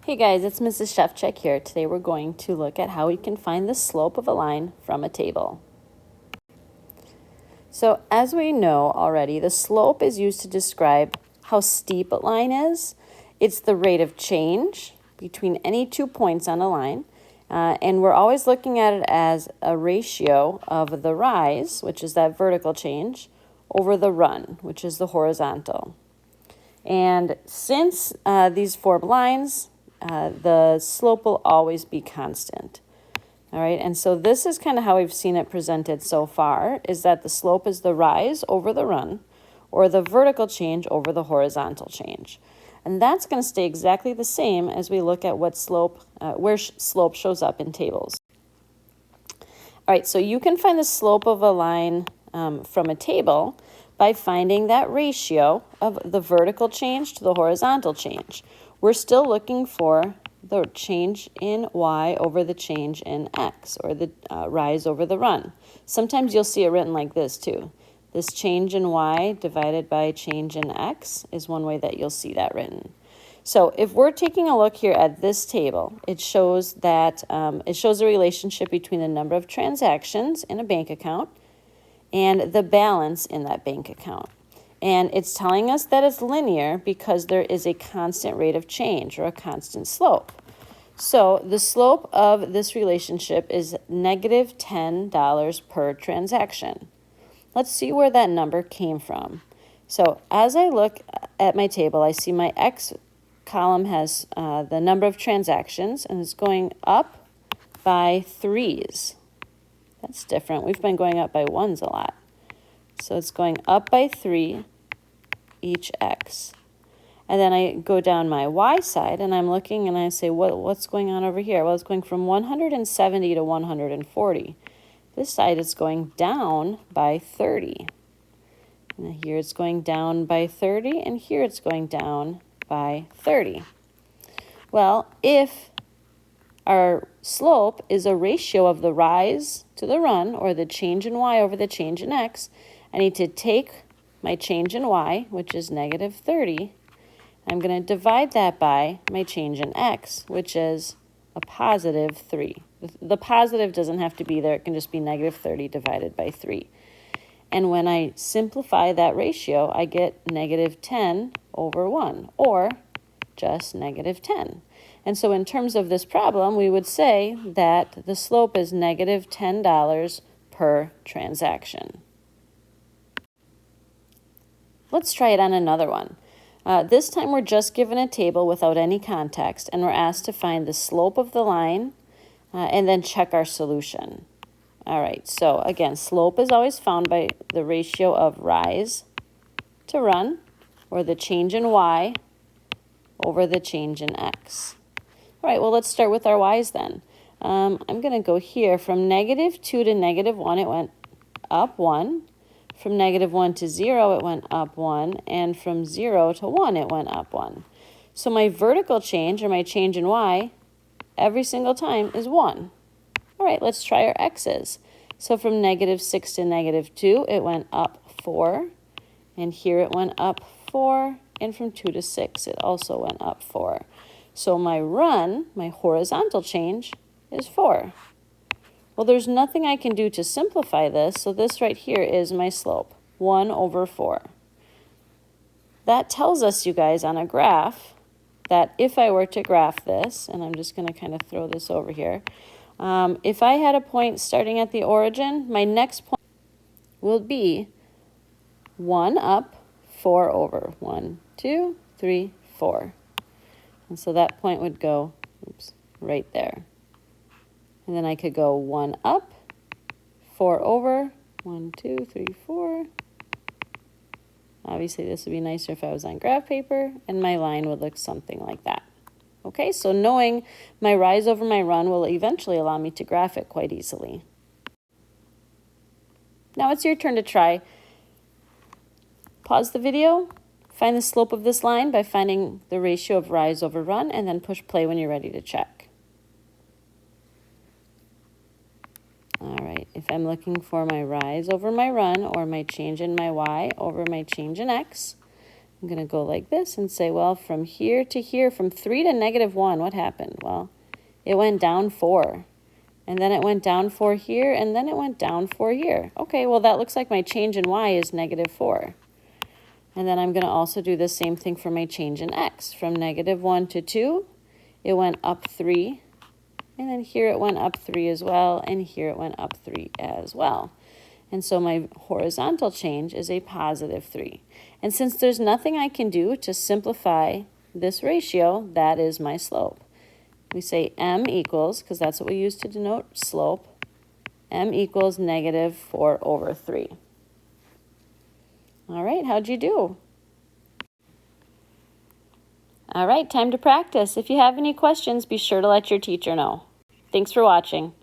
Hey guys, it's Mrs. Chefcheck here. Today we're going to look at how we can find the slope of a line from a table. So as we know already, the slope is used to describe how steep a line is. It's the rate of change between any 2 points on a line. And we're always looking at it as a ratio of the rise, which is that vertical change, over the run, which is the horizontal. And since these form lines, the slope will always be constant. All right, and so this is kind of how we've seen it presented so far, is that the slope is the rise over the run, or the vertical change over the horizontal change. And that's going to stay exactly the same as we look at what slope, where slope shows up in tables. All right, so you can find the slope of a line from a table by finding that ratio of the vertical change to the horizontal change. We're still looking for the change in y over the change in x, or the rise over the run. Sometimes you'll see it written like this too. This change in y divided by change in x is one way that you'll see that written. So if we're taking a look here at this table, it shows that it shows a relationship between the number of transactions in a bank account and the balance in that bank account. And it's telling us that it's linear because there is a constant rate of change, or a constant slope. So the slope of this relationship is negative $10 per transaction. Let's see where that number came from. So as I look at my table, I see my X column has the number of transactions, and it's going up by 3s. That's different. We've been going up by 1s a lot. So it's going up by 3 each X. And then I go down my Y side, and I'm looking and I say, what's going on over here? Well, it's going from 170 to 140. This side is going down by 30. And here it's going down by 30, and here it's going down by 30. Well, if our slope is a ratio of the rise to the run, or the change in y over the change in x, I need to take my change in y, which is negative 30. I'm going to divide that by my change in x, which is a positive 3. The positive doesn't have to be there. It can just be negative 30 divided by 3. And when I simplify that ratio, I get negative 10 over 1, or just negative 10. And so in terms of this problem, we would say that the slope is negative $10 per transaction. Let's try it on another one. This time we're just given a table without any context, and we're asked to find the slope of the line and then check our solution. All right, so again, slope is always found by the ratio of rise to run, or the change in y over the change in x. All right, well, let's start with our y's then. I'm going to go here from negative 2 to negative 1, it went up 1. From negative 1 to 0, it went up 1. And from 0 to 1, it went up 1. So my vertical change, or my change in y, every single time is 1. All right, let's try our x's. So from negative 6 to negative 2, it went up 4. And here it went up 4. And from 2 to 6, it also went up 4. So my run, my horizontal change, is 4. Well, there's nothing I can do to simplify this, so this right here is my slope, 1 over 4. That tells us, you guys, on a graph, that if I were to graph this, and I'm just going to kind of throw this over here, if I had a point starting at the origin, my next point will be 1 up, 4 over. 1, 2, 3, 4. And so that point would go, right there. And then I could go 1 up, 4 over, 1, 2, 3, 4. Obviously, this would be nicer if I was on graph paper, and my line would look something like that. Okay, so knowing my rise over my run will eventually allow me to graph it quite easily. Now it's your turn to try. Pause the video, find the slope of this line by finding the ratio of rise over run, and then push play when you're ready to check. All right, if I'm looking for my rise over my run, or my change in my y over my change in x, I'm going to go like this and say, well, from here to here, from 3 to -1, what happened? Well, it went down 4. And then it went down 4 here, and then it went down 4 here. Okay, well, that looks like my change in y is -4. And then I'm going to also do the same thing for my change in x. From -1 to 2, it went up 3. And then here it went up 3 as well, and here it went up 3 as well. And so my horizontal change is a +3. And since there's nothing I can do to simplify this ratio, that is my slope. We say m equals, because that's what we use to denote slope, m equals -4/3. All right, how'd you do? All right, time to practice. If you have any questions, be sure to let your teacher know. Thanks for watching.